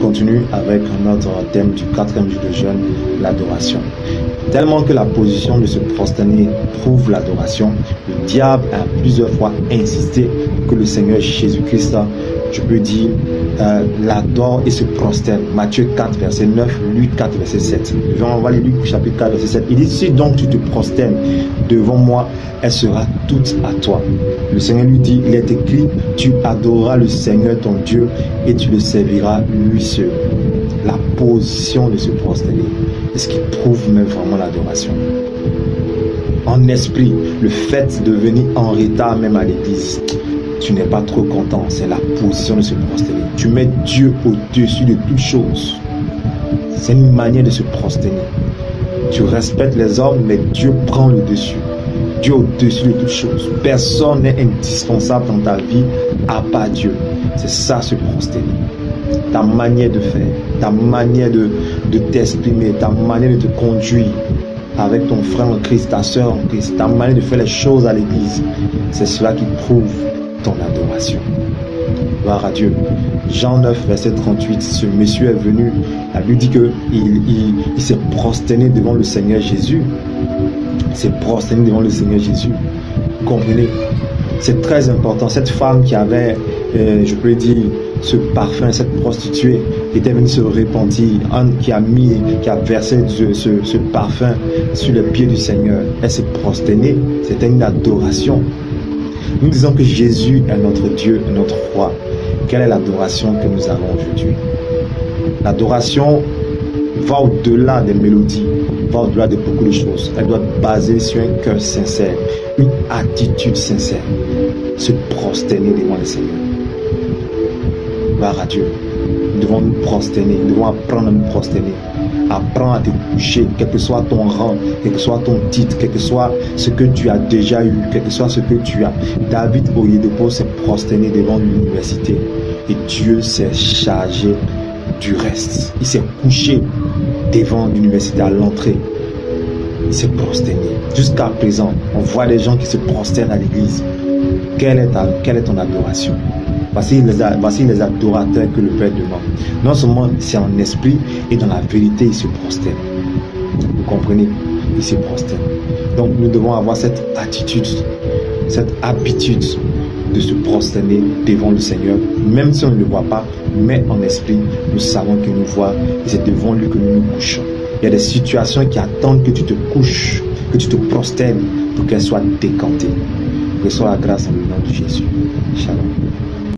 continue avec notre thème du 4e jour de jeûne, l'adoration. Tellement que la position de se prosterner prouve l'adoration, le diable a plusieurs fois insisté que le Seigneur Jésus-Christ, je peux dire, l'adore et se prosterne. Matthieu 4, verset 9, Luc 4, verset 7. On va lire Luc chapitre 4, verset 7. Il dit, si donc tu te prosternes devant moi, elle sera toute à toi. Le Seigneur lui dit, il est écrit, tu adoreras le Seigneur ton Dieu et tu le serviras lui seul. La position de se prosterner est ce qui prouve même vraiment l'adoration. En esprit, le fait de venir en retard même à l'église, tu n'es pas trop content, c'est la position de se prosterner. Tu mets Dieu au-dessus de toutes choses. C'est une manière de se prosterner. Tu respectes les hommes, mais Dieu prend le dessus. Dieu au-dessus de toutes choses. Personne n'est indispensable dans ta vie à part Dieu. C'est ça, se prosterner. Ta manière de faire, ta manière de t'exprimer, ta manière de te conduire avec ton frère en Christ, ta soeur en Christ, ta manière de faire les choses à l'église, c'est cela qui prouve ton adoration. Gloire à Dieu. Jean 9, verset 38, ce monsieur est venu, la Bible dit qu'il s'est prosterné devant le Seigneur Jésus. Il s'est prosterné devant le Seigneur Jésus. Vous comprenez? C'est très important. Cette femme qui avait, je peux dire, ce parfum, cette prostituée qui était venue se repentir, qui a versé ce parfum sur les pieds du Seigneur. Elle s'est prosternée. C'était une adoration. Nous disons que Jésus est notre Dieu, notre roi. Quelle est l'adoration que nous avons aujourd'hui? L'adoration va au-delà des mélodies, va au-delà de beaucoup de choses. Elle doit être basée sur un cœur sincère, une attitude sincère. Se prosterner devant le Seigneur. Gloire à Dieu. Nous devons nous prosterner, nous devons apprendre à nous prosterner. Apprends à te coucher, quel que soit ton rang, quel que soit ton titre, quel que soit ce que tu as déjà eu, quel que soit ce que tu as. David Oyedepo s'est prosterné devant l'université et Dieu s'est chargé du reste. Il s'est couché devant l'université à l'entrée. Il s'est prosterné. Jusqu'à présent, on voit des gens qui se prosternent à l'église. Quelle est ton adoration? Voici les adorateurs que le Père demande. Non seulement c'est en esprit et dans la vérité, il se prosterne. Vous comprenez? Il se prosterne. Donc nous devons avoir cette attitude, cette habitude de se prosterner devant le Seigneur, même si on ne le voit pas, mais en esprit, nous savons qu'il nous voit et c'est devant lui que nous nous couchons. Il y a des situations qui attendent que tu te couches, que tu te prosternes pour qu'elles soient décantées. Reçois la grâce en le nom de Jésus. Shalom.